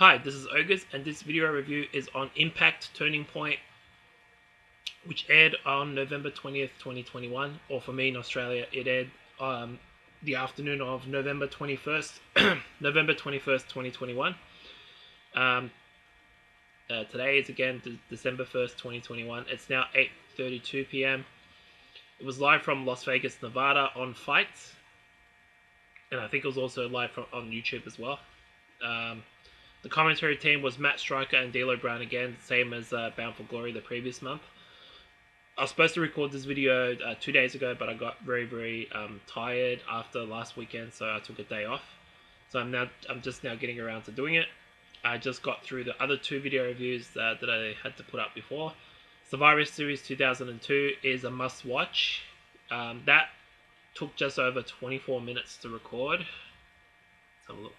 Hi, this is August, and this video review is on Impact Turning Point, which aired on November 20th, 2021, or for me in Australia, it aired the afternoon of November 21st, November 21st, 2021. Today is again December 1st, 2021. It's now 8:32 p.m. It was live from Las Vegas, Nevada on FITE, and I think it was also live on YouTube as well. The commentary team was Matt Striker and D'Lo Brown again, same as Bound for Glory the previous month. I was supposed to record this video 2 days ago, but I got very tired after last weekend, so I took a day off. So I'm just now getting around to doing it. I just got through the other two video reviews that I had to put up before. Survivor Series 2002 is a must-watch. That took just over 24 minutes to record. Let's have a look.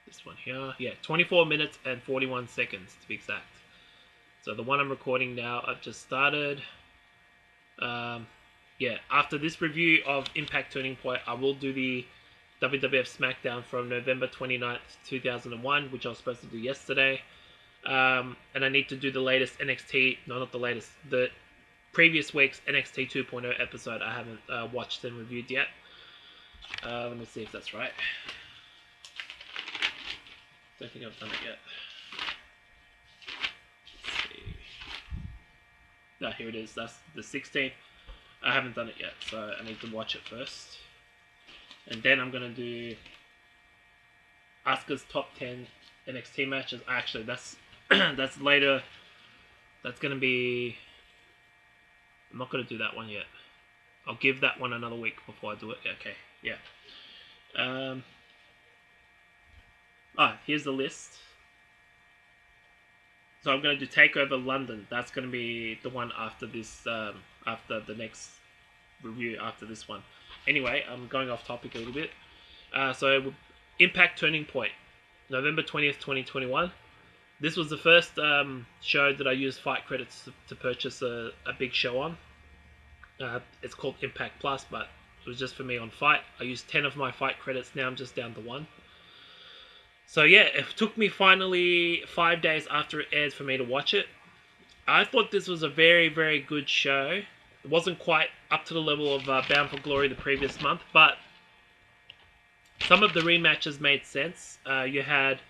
This one here, yeah, 24 minutes and 41 seconds to be exact. So the one I'm recording now, I've just started. Yeah, after this review of Impact Turning Point, I will do the WWF SmackDown from November 29th, 2001, which I was supposed to do yesterday. And I need to do the latest NXT, no, not the latest, the previous week's NXT 2.0 episode I haven't watched and reviewed yet. Let me see if that's right. Don't think I've done it yet. Let's see. No, here it is. That's the 16th. I haven't done it yet, so I need to watch it first. And then I'm going to do Asuka's top 10 NXT matches. Actually, that's that's later. That's going to be... I'm not going to do that one yet. I'll give that one another week before I do it. Okay, yeah. Here's the list. So I'm going to do TakeOver London. That's going to be the one after this, after the next review after this one. Anyway, I'm going off topic a little bit. So Impact Turning Point, November 20th, 2021. This was the first show that I used FITE credits to purchase a big show on. It's called Impact Plus, but it was just for me on FITE. I used 10 of my FITE credits. Now I'm just down to 1. So yeah, it took me finally 5 days after it aired for me to watch it. I thought this was a very good show. It wasn't quite up to the level of Bound for Glory the previous month, but some of the rematches made sense. You had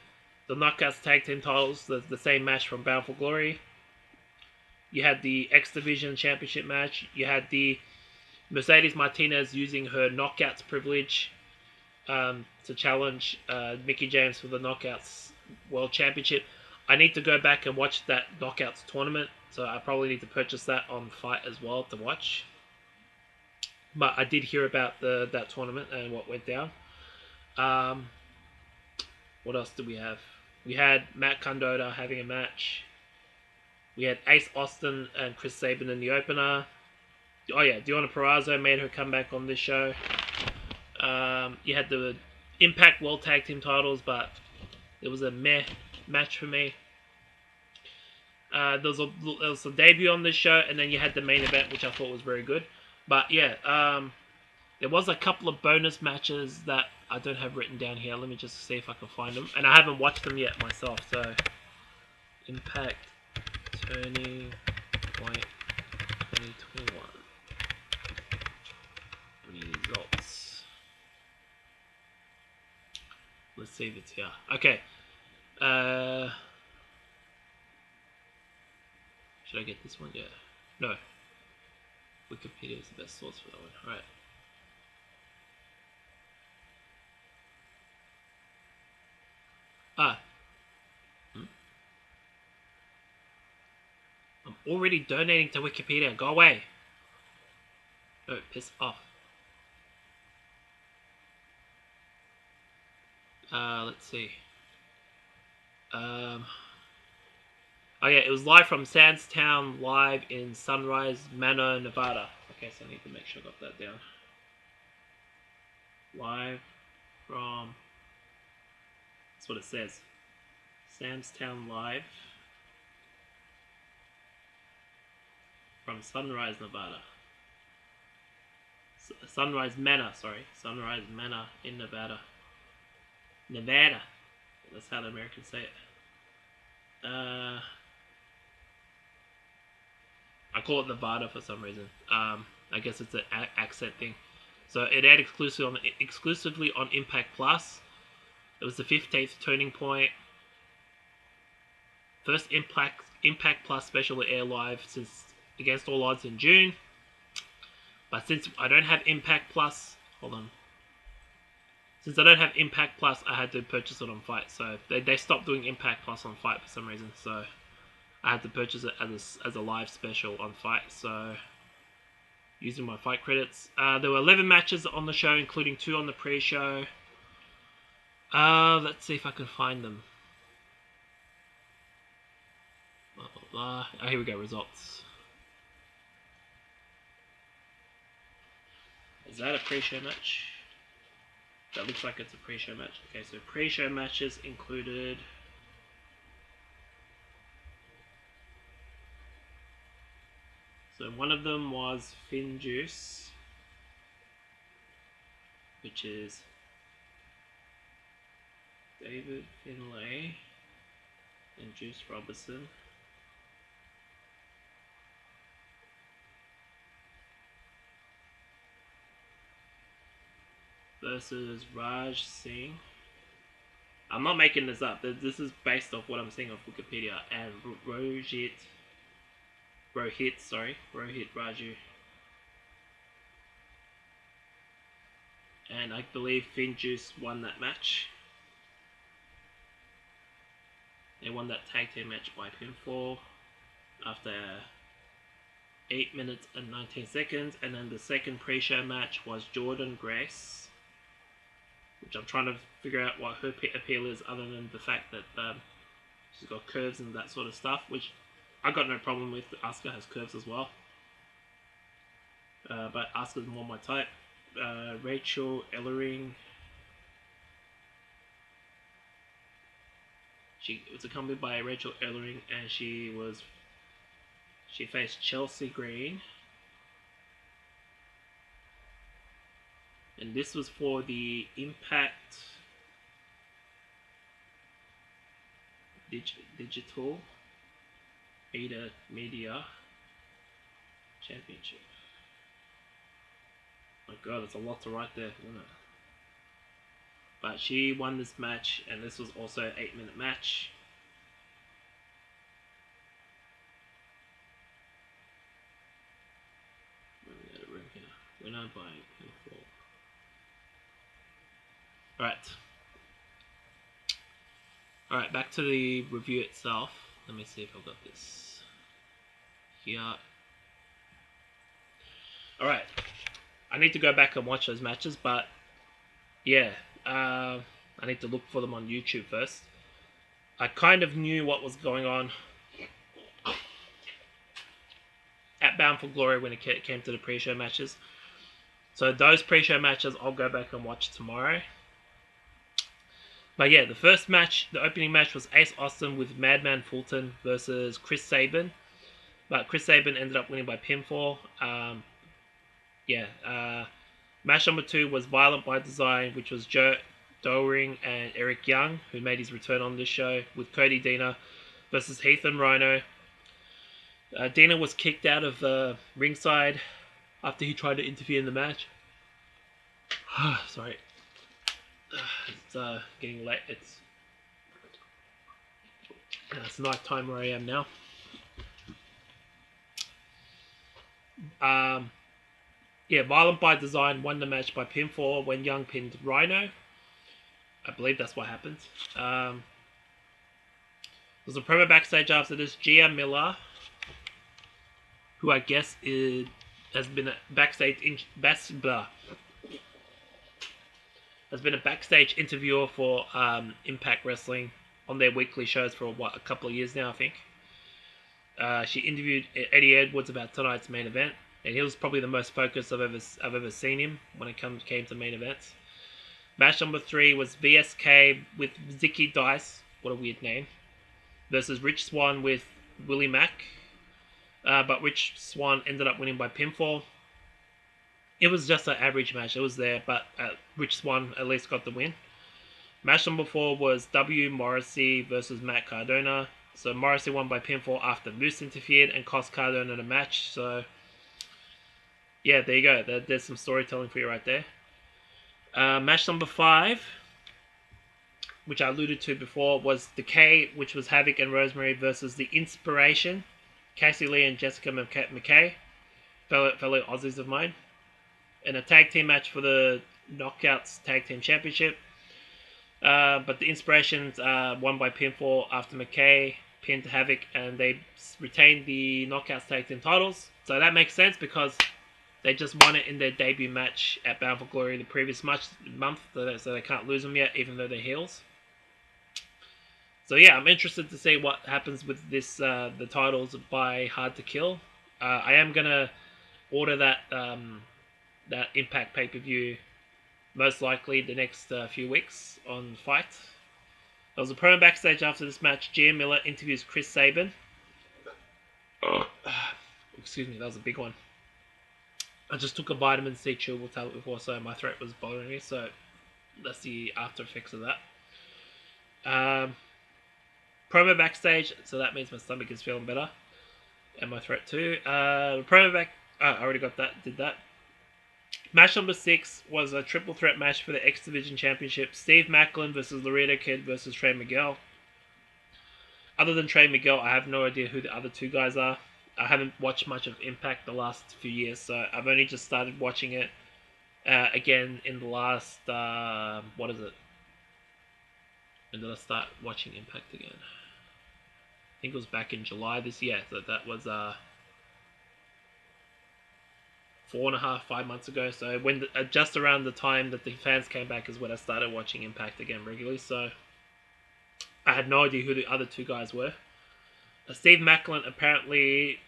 the Knockouts Tag Team titles, the same match from Bound for Glory. You had the X Division Championship match. You had the Mercedes Martinez using her Knockouts privilege to challenge Mickie James for the Knockouts World Championship. I need to go back and watch that Knockouts tournament, so I probably need to purchase that on FITE as well to watch. But I did hear about that tournament and what went down. What else do we have? We had Matt Cardona having a match. We had Ace Austin and Chris Sabin in the opener. Oh yeah, Deonna Purrazzo made her comeback on this show. You had the Impact World Tag Team titles, but it was a meh match for me. There was a debut on this show, and then you had the main event, which I thought was very good. But yeah, there was a couple of bonus matches that I don't have written down here. Let me just see if I can find them. And I haven't watched them yet myself, so... Impact Turning Point 2021. Results. Let's see if it's here. Okay. Should I get this one? Yeah. No. Wikipedia is the best source for that one. Alright. I'm already donating to Wikipedia. Go away. No, piss off. Let's see. Oh yeah, it was live from Sandstown Live in Sunrise Manor, Nevada. Okay, so I need to make sure I got that down. Live from... That's what it says. Sandstown Live. From Sunrise, Nevada. Sunrise Manor, sorry. Sunrise Manor in Nevada. Nevada. That's how the Americans say it. I call it Nevada for some reason. I guess it's an accent thing. So it aired exclusively on Impact Plus. It was the 15th turning point. First Impact Plus special to air live since Against All Odds in June. But since I don't have Impact Plus, hold on. Since I don't have Impact Plus, I had to purchase it on FITE. So they stopped doing Impact Plus on FITE for some reason. So I had to purchase it as a live special on FITE. So using my FITE credits. There were 11 matches on the show, including 2 on the pre-show. Let's see if I can find them. Blah, blah, blah. Oh, here we go, results. Is that a pre-show match? That looks like it's a pre-show match. Okay, so pre-show matches included... So one of them was Finn Juice, which is David Finlay and Juice Robinson. Versus Raj Singh. I'm not making this up. This is based off what I'm seeing off Wikipedia. And Rohit Raju. And I believe Finn Juice won that match. They won that tag team match by pinfall after 8 minutes and 19 seconds. And then the second pre-show match was Jordan Grace, which I'm trying to figure out what her appeal is other than the fact that she's got curves and that sort of stuff, which I got no problem with. Asuka has curves as well. But Asuka's more my type. Rachel Ellering. She was accompanied by Rachel Ellering, and she faced Chelsea Green. And this was for the Impact Digital Media Championship. Oh my god, it's a lot to write there, isn't it? But she won this match, and this was also an 8-minute match. Winner by pinfall. Alright, back to the review itself. Let me see if I've got this here. Alright, I need to go back and watch those matches, but yeah, I need to look for them on YouTube first. I kind of knew what was going on at Bound for Glory when it came to the pre-show matches. So those pre-show matches I'll go back and watch tomorrow. But yeah, the first match, the opening match was Ace Austin with Madman Fulton versus Chris Sabin. But Chris Sabin ended up winning by pinfall. Match number 2 was Violent by Design, which was Joe Doering and Eric Young, who made his return on this show, with Cody Deonna versus Heath and Rhino. Deonna was kicked out of ringside after he tried to interfere in the match. Sorry. It's getting late. It's night time where I am now. Violent by Design won the match by pinfall when Young pinned Rhino. I believe that's what happened. There was a promo backstage after this. Gia Miller, who I guess has been a backstage interviewer for Impact Wrestling on their weekly shows for a couple of years now, I think. She interviewed Eddie Edwards about tonight's main event, and he was probably the most focused I've ever seen him when it came to main events. Match number 3 was VSK with Zicky Dice, what a weird name, versus Rich Swann with Willie Mack. But Rich Swann ended up winning by pinfall. It was just an average match. It was there, but which one at least got the win. Match number 4 was W. Morrissey versus Matt Cardona. So Morrissey won by pinfall after Moose interfered and cost Cardona the match. So yeah, there you go. There's some storytelling for you right there. Match number 5, which I alluded to before, was the K, which was Havoc and Rosemary versus the Inspiration, Cassie Lee and Jessica McKay, fellow Aussies of mine, in a tag team match for the Knockouts Tag Team Championship. But the Inspirations won by pinfall after McKay pinned Havoc, and they retained the Knockouts Tag Team titles. So that makes sense because they just won it in their debut match at Bound for Glory the previous month, so they can't lose them yet, even though they're heels. So yeah, I'm interested to see what happens with this the titles by Hard to Kill. I am gonna order that that Impact pay-per-view most likely the next few weeks on FITE. There was a promo backstage after this match. GM Miller interviews Chris Sabin. Excuse me, that was a big one. I just took a vitamin C chewable tablet before, so my throat was bothering me. So that's the after effects of that. Promo backstage, so that means my stomach is feeling better, and my throat too. Promo back. I already got that. Did that. Match number 6 was a triple threat match for the X Division Championship. Steve Macklin versus Laredo Kid versus Trey Miguel. Other than Trey Miguel, I have no idea who the other two guys are. I haven't watched much of Impact the last few years, so I've only just started watching it again in the last, what is it? When did I start watching Impact again? I think it was back in July this year, so that was 4.5, 5 months ago. So when just around the time that the fans came back is when I started watching Impact again regularly. So I had no idea who the other two guys were. Steve Macklin apparently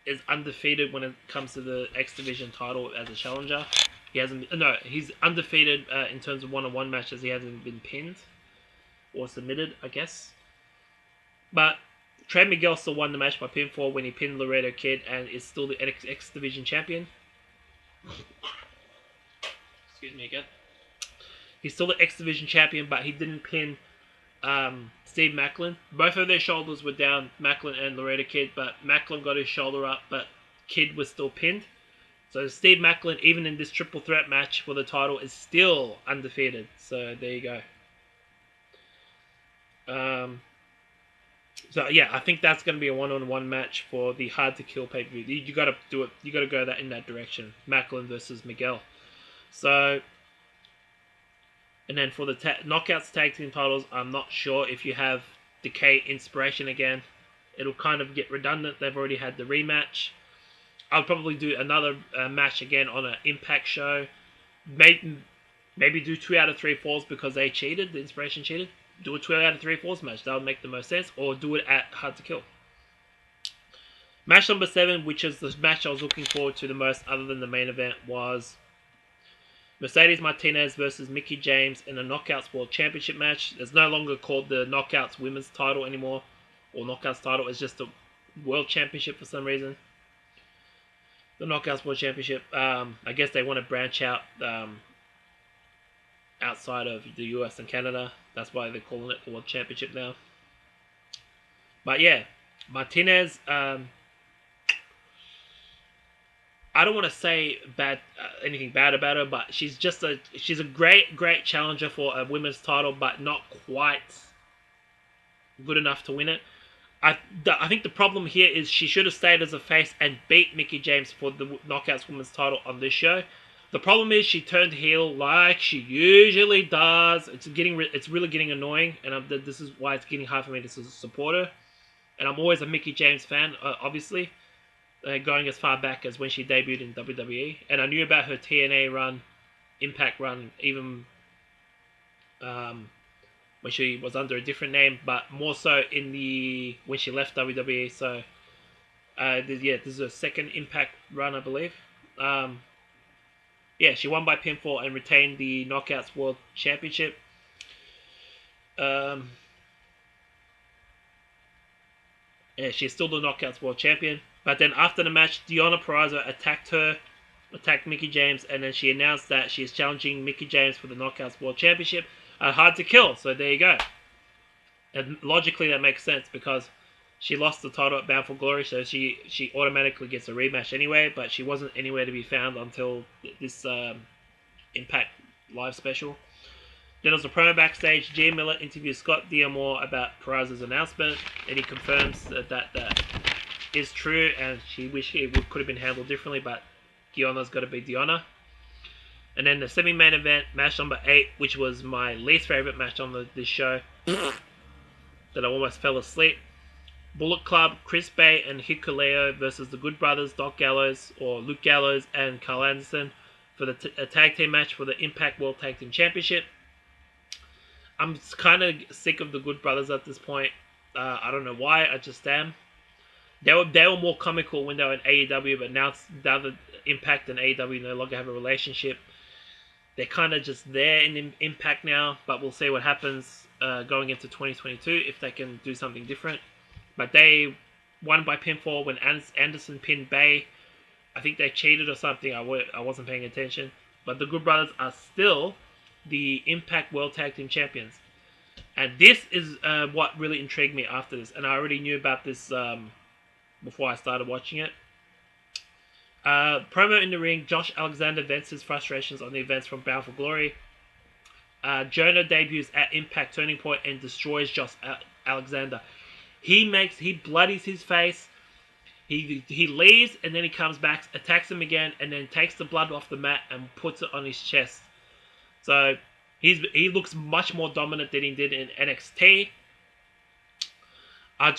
is undefeated when it comes to the X Division title as a challenger. He's undefeated in terms of one-on-one matches. He hasn't been pinned or submitted, I guess. But Trey Miguel still won the match by pinfall when he pinned Laredo Kid and is still the X Division champion. Excuse me again. He's still the X Division champion, but he didn't pin Steve Macklin. Both of their shoulders were down, Macklin and Laredo Kid, but Macklin got his shoulder up, but Kid was still pinned. So Steve Macklin, even in this triple threat match for the title, is still undefeated. So there you go. So yeah, I think that's going to be a one-on-one match for the Hard to Kill pay-per-view. You got to do it. You got to go that in that direction. Macklin versus Miguel. So, and then for the Knockouts tag team titles, I'm not sure if you have Decay Inspiration again. It'll kind of get redundant. They've already had the rematch. I'll probably do another match again on an Impact show. Maybe do 2 out of 3 falls because they cheated. The Inspiration cheated. Do a 2 out of 3 falls match. That would make the most sense. Or do it at Hard to Kill. Match number 7, which is the match I was looking forward to the most other than the main event, was Mercedes Martinez versus Mickie James in a Knockouts World Championship match. It's no longer called the Knockouts Women's title anymore. Or Knockouts title. It's just the World Championship for some reason. The Knockouts World Championship. I guess they want to branch out outside of the US and Canada. That's why they're calling it the World Championship now. But yeah, Martinez, I don't want to say anything bad about her, but she's a great challenger for a women's title, but not quite good enough to win it. I think the problem here is she should have stayed as a face and beat Mickie James for the Knockouts Women's title on this show. The problem is she turned heel like she usually does. It's really getting annoying, and this is why it's getting hard for me to support her. And I'm always a Mickie James fan, obviously, going as far back as when she debuted in WWE. And I knew about her TNA run, Impact run, even when she was under a different name, but more so when she left WWE. So this is her second Impact run, I believe. Yeah, she won by pinfall and retained the Knockouts World Championship. Yeah, she's still the Knockouts World Champion. But then after the match, Deonna Purrazzo attacked her attacked Mickie James, and then she announced that she is challenging Mickie James for the Knockouts World Championship at Hard to Kill. So there you go. And logically that makes sense because she lost the title at Bound for Glory, so she automatically gets a rematch anyway, but she wasn't anywhere to be found until this Impact Live special. Then there was a promo backstage. Gia Miller interviews Scott D'Amore about Peraza's announcement, and he confirms that is true, and she wished it could have been handled differently, but Deonna's got to be Deonna. And then the semi-main event, match number 8, which was my least favorite match on this show, that I almost fell asleep. Bullet Club, Chris Bay and Hikuleo versus the Good Brothers, Doc Gallows, or Luke Gallows, and Carl Anderson for the tag team match for the Impact World Tag Team Championship. I'm kind of sick of the Good Brothers at this point. I don't know why, I just am. They were more comical when they were in AEW, but now the Impact and AEW no longer have a relationship. They're kind of just there in Impact now, but we'll see what happens going into 2022 if they can do something different. But they won by pinfall when Anderson pinned Bay. I think they cheated or something. I wasn't paying attention. But the Good Brothers are still the Impact World Tag Team Champions. And this is what really intrigued me after this. And I already knew about this before I started watching it. Promo in the ring, Josh Alexander vents his frustrations on the events from Bound for Glory. Jonah debuts at Impact Turning Point and destroys Josh Alexander. He bloodies his face. He leaves and then he comes back, attacks him again, and then takes the blood off the mat and puts it on his chest. So he looks much more dominant than he did in NXT. I'm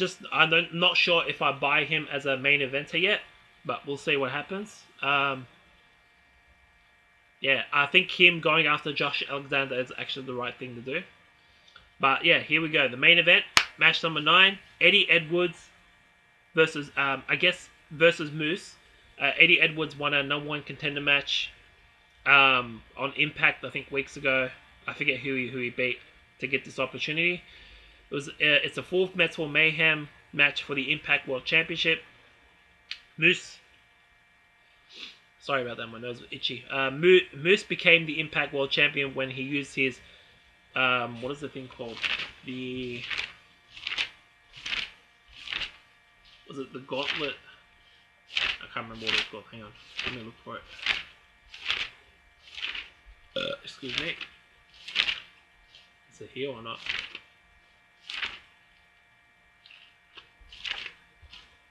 not sure if I buy him as a main eventer yet, but we'll see what happens. Yeah, I think him going after Josh Alexander is actually the right thing to do. But yeah, here we go. The main event, match number 9, Eddie Edwards versus versus Moose. Eddie Edwards won a #1 contender match on Impact, I think weeks ago. I forget who he beat to get this opportunity. It's a 4th Metal Mayhem match for the Impact World Championship. Moose. Sorry about that, my nose was itchy. Moose became the Impact World Champion when he used his what is the thing called? Was it the gauntlet? I can't remember what it's called. Hang on. Let me look for it. Excuse me. Is it here or not?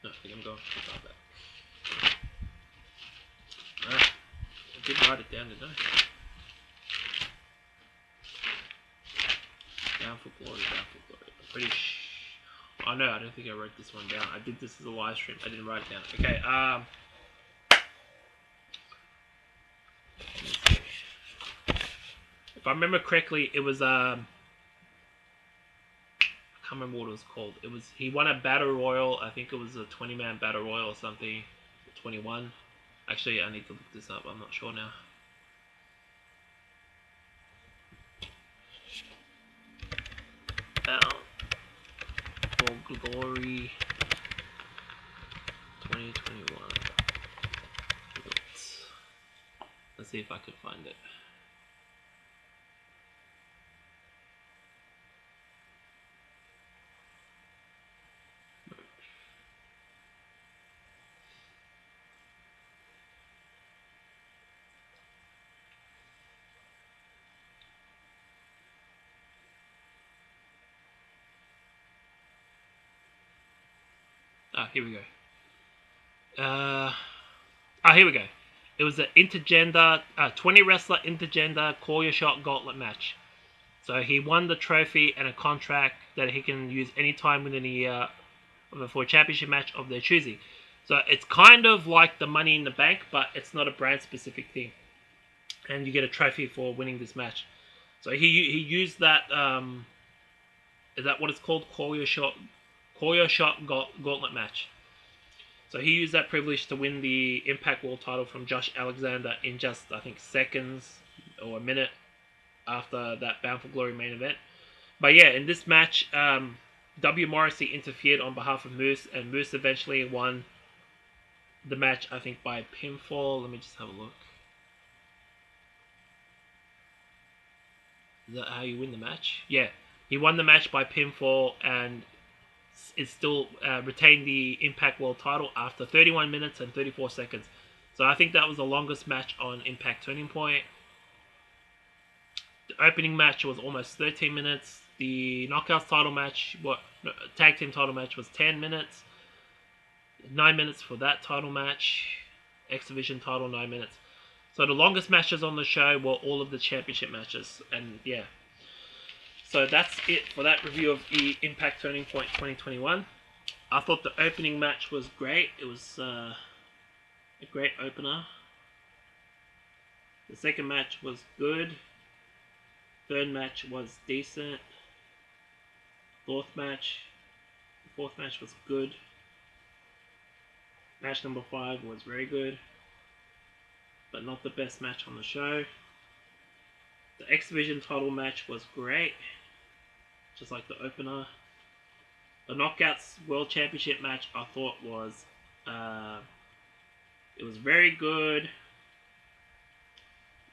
No, I think I'm going to about that. I did write it down, didn't I? Down for glory, down for glory. I'm pretty oh no, I don't think I wrote this one down. I did this as a live stream. I didn't write it down. Okay, let me see. If I remember correctly, it was I can't remember what it was called. He won a battle royal. I think it was a 20-man battle royal or something. 21. Actually, I need to look this up. I'm not sure now. Bound for Glory 2021. Let's see if I can find it. Here we go. Here we go. It was an intergender, 20 wrestler intergender call your shot gauntlet match. So he won the trophy and a contract that he can use anytime within a year for a championship match of their choosing. So it's kind of like the Money in the Bank, but it's not a brand specific thing. And you get a trophy for winning this match. So he used that. Is that what it's called? Call your shot gauntlet match. So he used that privilege to win the Impact World title from Josh Alexander in just, I think, seconds or a minute after that Bound for Glory main event. But yeah, in this match, W. Morrissey interfered on behalf of Moose, and Moose eventually won the match, I think, by pinfall. Let me just have a look. that how you win the match? Yeah, he won the match by pinfall and is still retained the Impact World title after 31 minutes and 34 seconds. So I think that was the longest match on Impact Turning Point. The opening match was almost 13 minutes. The Knockouts title match, tag team title match was 10 minutes. 9 minutes for that title match. X Division title, 9 minutes. So the longest matches on the show were all of the championship matches. And yeah. So that's it for that review of the Impact Turning Point 2021. I thought the opening match was great. It was a great opener. The second match was good. Third match was decent. The fourth match was good. Match number 5 was very good, but not the best match on the show. The X Division title match was great, just like the opener. The Knockouts World Championship match I thought was it was very good,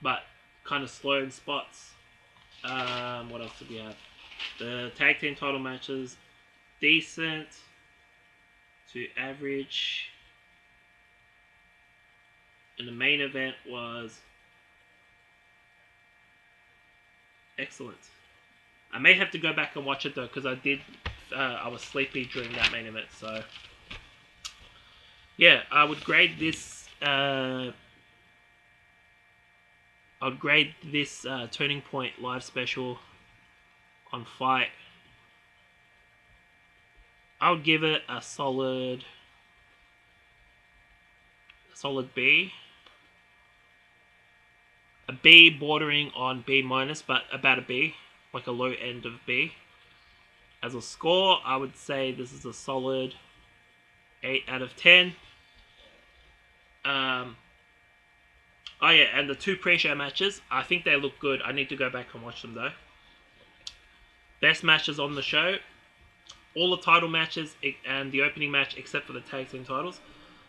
but kind of slow in spots. What else did we have? The tag team title matches, decent to average. And the main event was excellent. I may have to go back and watch it though, because I was sleepy during that main event. So yeah, I would grade this. I'd grade this Turning Point live special on FITE. I would give it a solid B. A B bordering on B minus, but about a B, like a low end of B. As a score, I would say this is a solid 8 out of 10. Oh yeah, and the 2 pre-show matches, I think they look good. I need to go back and watch them though. Best matches on the show, all the title matches and the opening match except for the tag team titles.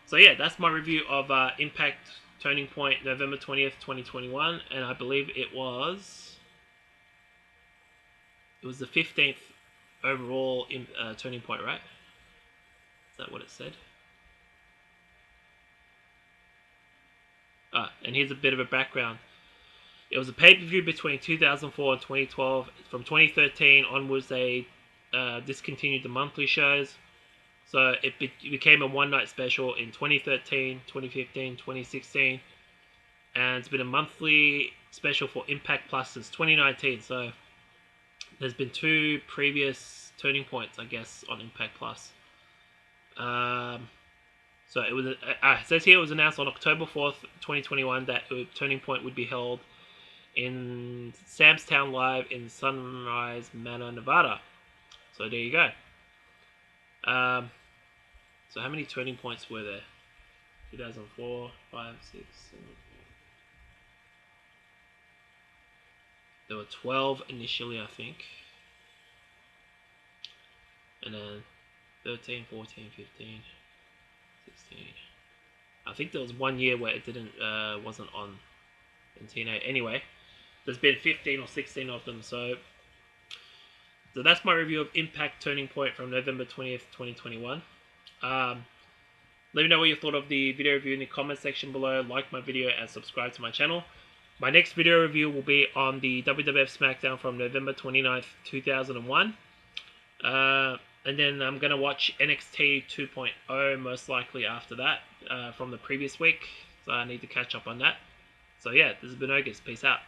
So yeah, that's my review of Impact Turning Point November 20th, 2021, and I believe it was the 15th overall Turning Point, right? Is that what it said? And here's a bit of a background. It was a pay-per-view between 2004 and 2012. From 2013 onwards, they discontinued the monthly shows. So it became a one-night special in 2013, 2015, 2016. And it's been a monthly special for Impact Plus since 2019. So there's been 2 previous turning points, I guess, on Impact Plus. So it says here it was announced on October 4th, 2021 that Turning Point would be held in Sam's Town Live in Sunrise Manor, Nevada. So there you go. So how many turning points were there? 2004, 5, 6, 7, 8. There were 12 initially, I think. And then 13, 14, 15, 16. I think there was 1 year where it wasn't on in TNA. Anyway, there's been 15 or 16 of them. So that's my review of Impact Turning Point from November 20th, 2021. Let me know what you thought of the video review in the comment section below. Like my video and subscribe to my channel. My next video review will be on the WWF SmackDown from November 29th, 2001. And then I'm going to watch NXT 2.0 most likely after that from the previous week. So I need to catch up on that. So yeah, this has been August. Peace out.